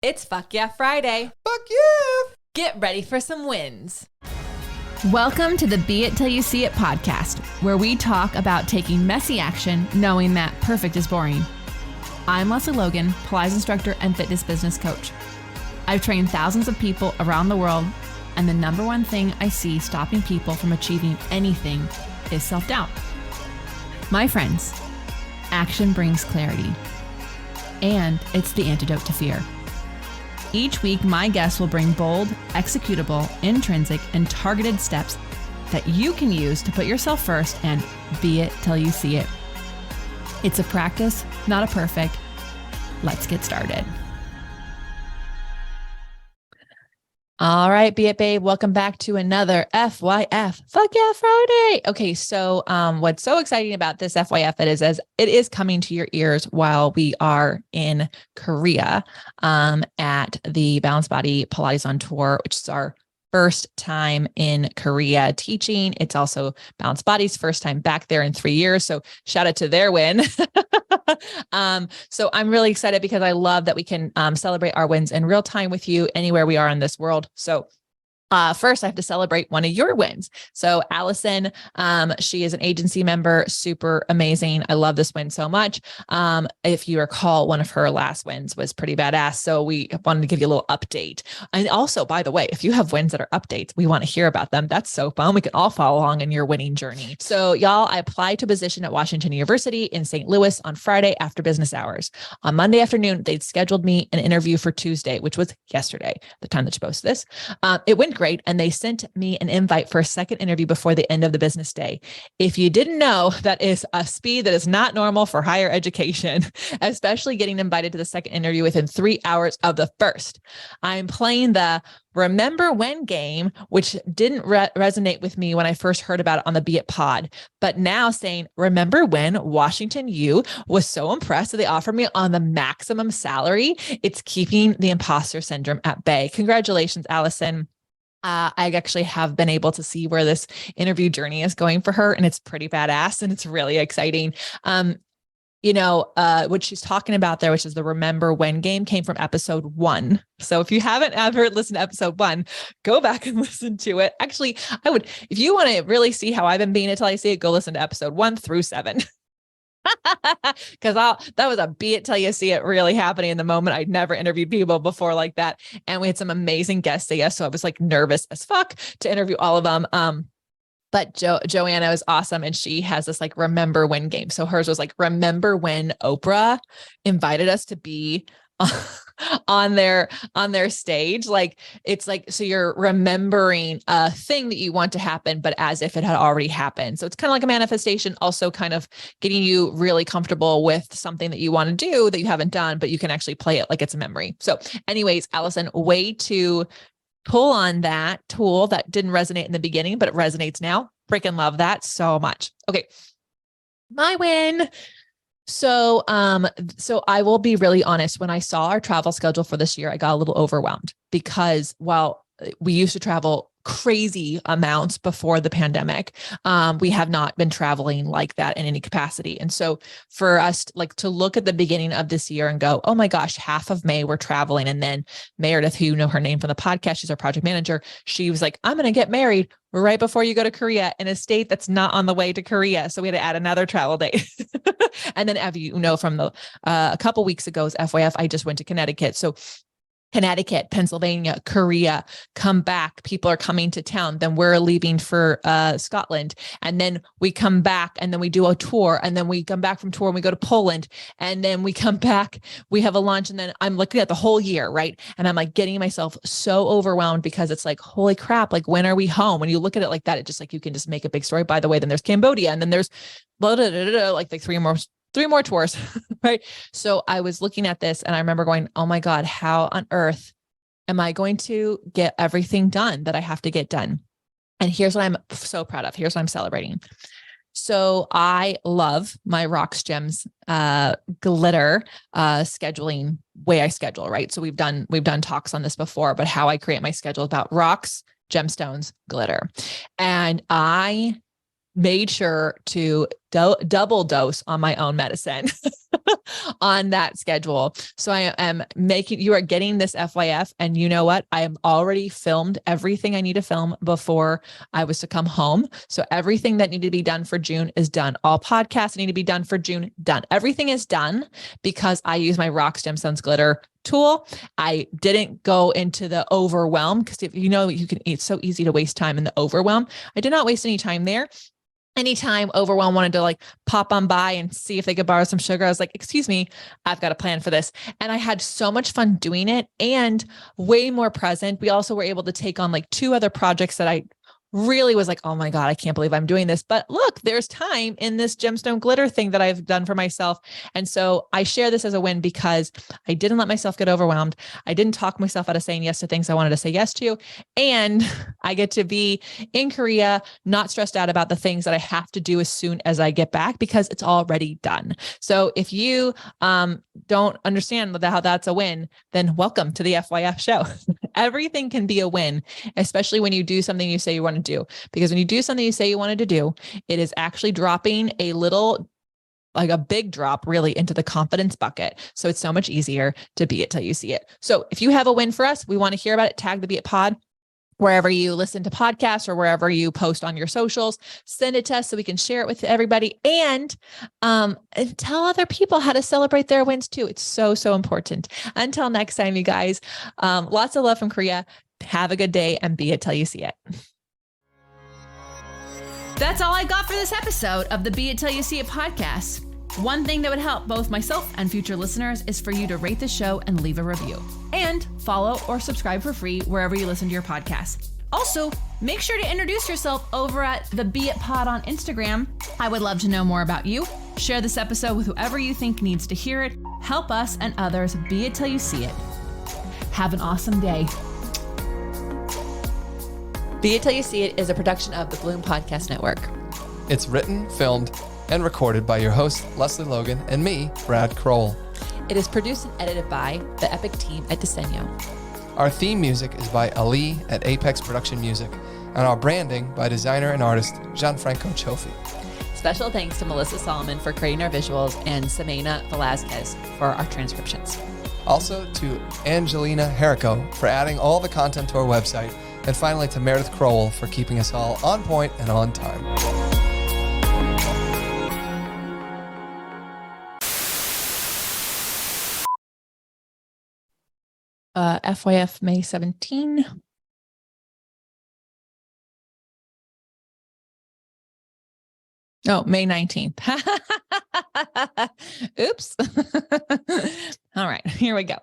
It's Fuck Yeah Friday. Fuck yeah! Get ready for some wins. Welcome to the Be It Till You See It podcast, where we talk about taking messy action, knowing that perfect is boring. I'm Lesley Logan, Pilates instructor and fitness business coach. I've trained thousands of people around the world, and the number one thing I see stopping people from achieving anything is self-doubt. My friends, action brings clarity, and it's the antidote to fear. Each week, my guests will bring bold, executable, intrinsic, and targeted steps that you can use to put yourself first and be it till you see it. It's a practice, not a perfect. Let's get started. All right, Be It Babe. Welcome back to another FYF. Fuck Yeah Friday. Okay, so what's so exciting about this FYF is it is coming to your ears while we are in Korea at the Balance Body Pilates Tour, which is our first time in Korea teaching. It's also Balance Body's first time back there in 3 years. So shout out to their win. So I'm really excited because I love that we can celebrate our wins in real time with you anywhere we are in this world. So first, I have to celebrate one of your wins. So Allison, she is an agency member, super amazing. I love this win so much. If you recall, one of her last wins was pretty badass. So we wanted to give you a little update. And also, by the way, if you have wins that are updates, we want to hear about them. That's so fun. We can all follow along in your winning journey. So y'all, I applied to a position at Washington University in St. Louis on Friday after business hours. On Monday afternoon, they'd scheduled me an interview for Tuesday, which was yesterday, the time that you posted this. It went great. And they sent me an invite for a second interview before the end of the business day. If you didn't know, that is a speed that is not normal for higher education, especially getting invited to the second interview within 3 hours of the first. I'm playing the remember when game, which didn't resonate with me when I first heard about it on the Be It pod, but now saying, remember when Washington U was so impressed that they offered me on the maximum salary? It's keeping the imposter syndrome at bay. Congratulations, Allison. I actually have been able to see where this interview journey is going for her, and it's pretty badass and it's really exciting. What she's talking about there, which is the remember when game, came from episode 1. So if you haven't ever listened to episode 1, go back and listen to it. Actually, I would, if you want to really see how I've been being it till I see it, go listen to episode 1 through 7. Because that was a Be It Till You See It really happening in the moment. I'd never interviewed people before like that. And we had some amazing guests say yes. So I was like nervous as fuck to interview all of them. But Joanna was awesome. And she has this like remember when game. So hers was like, remember when Oprah invited us to be on their stage. Like, it's like, so you're remembering a thing that you want to happen, but as if it had already happened. So it's kind of like a manifestation, also kind of getting you really comfortable with something that you want to do that you haven't done, but you can actually play it like it's a memory. So anyways, Allison, way to pull on that tool that didn't resonate in the beginning, but it resonates now. Freaking love that so much. Okay. My win. So I will be really honest. When I saw our travel schedule for this year, I got a little overwhelmed because while we used to travel crazy amounts before the pandemic, we have not been traveling like that in any capacity. And so for us to look at the beginning of this year and go, oh my gosh, half of May we're traveling. And then Meredith, who you know her name from the podcast, she's our project manager. She was like, I'm going to get married right before you go to Korea in a state that's not on the way to Korea. So we had to add another travel day. And then, as you know, from a couple weeks ago's FYF, I just went to Connecticut. So Connecticut, Pennsylvania, Korea, come back. People are coming to town. Then we're leaving for Scotland. And then we come back and then we do a tour. And then we come back from tour and we go to Poland. And then we come back, we have a lunch. And then I'm looking at the whole year, right? And I'm like getting myself so overwhelmed because it's like, holy crap, like when are we home? When you look at it like that, it just like, you can just make a big story. By the way, then there's Cambodia and then there's like three more tours, right? So I was looking at this and I remember going, oh my God, how on earth am I going to get everything done that I have to get done? And here's what I'm so proud of. Here's what I'm celebrating. So I love my Rocks Gems glitter scheduling way I schedule, right? So we've done talks on this before, but how I create my schedule about rocks, gemstones, glitter. And I made sure to double dose on my own medicine on that schedule. So I am you are getting this FYF, and you know what? I am already filmed everything I need to film before I was to come home. So everything that needed to be done for June is done. All podcasts need to be done for June, done. Everything is done because I use my Rock Gemstones glitter tool. I didn't go into the overwhelm because if you know, it's so easy to waste time in the overwhelm. I did not waste any time there. Anytime overwhelm wanted to like pop on by and see if they could borrow some sugar, I was like, excuse me, I've got a plan for this. And I had so much fun doing it and way more present. We also were able to take on like 2 other projects that I really was like, oh my God, I can't believe I'm doing this. But look, there's time in this gemstone glitter thing that I've done for myself. And so I share this as a win because I didn't let myself get overwhelmed. I didn't talk myself out of saying yes to things I wanted to say yes to. And I get to be in Korea, not stressed out about the things that I have to do as soon as I get back because it's already done. So if you don't understand how that's a win, then welcome to the FYF show. Everything can be a win, especially when you do something you say you want to do. Because when you do something you say you wanted to do, it is actually dropping a little, like a big drop really into the confidence bucket. So it's so much easier to be it till you see it. So if you have a win for us, we want to hear about it. Tag the Be It Pod wherever you listen to podcasts or wherever you post on your socials. Send it to us so we can share it with everybody and tell other people how to celebrate their wins too. It's so, so important. Until next time, you guys, lots of love from Korea. Have a good day and be it till you see it. That's all I got for this episode of the Be It Till You See It podcast. One thing that would help both myself and future listeners is for you to rate the show and leave a review. And follow or subscribe for free wherever you listen to your podcast. Also, make sure to introduce yourself over at the Be It Pod on Instagram. I would love to know more about you. Share this episode with whoever you think needs to hear it. Help us and others be it till you see it. Have an awesome day. Be It Till You See It is a production of the Bloom Podcast Network. It's written, filmed, and recorded by your host, Lesley Logan, and me, Brad Kroll. It is produced and edited by the epic team at Diseño. Our theme music is by Ali at Apex Production Music, and our branding by designer and artist Gianfranco Cioffi. Special thanks to Melissa Solomon for creating our visuals and Samena Velazquez for our transcriptions. Also to Angelina Herrico for adding all the content to our website, and finally to Meredith Crowell for keeping us all on point and on time. FYF May 17. Oh, May 19th. Oops. All right, here we go.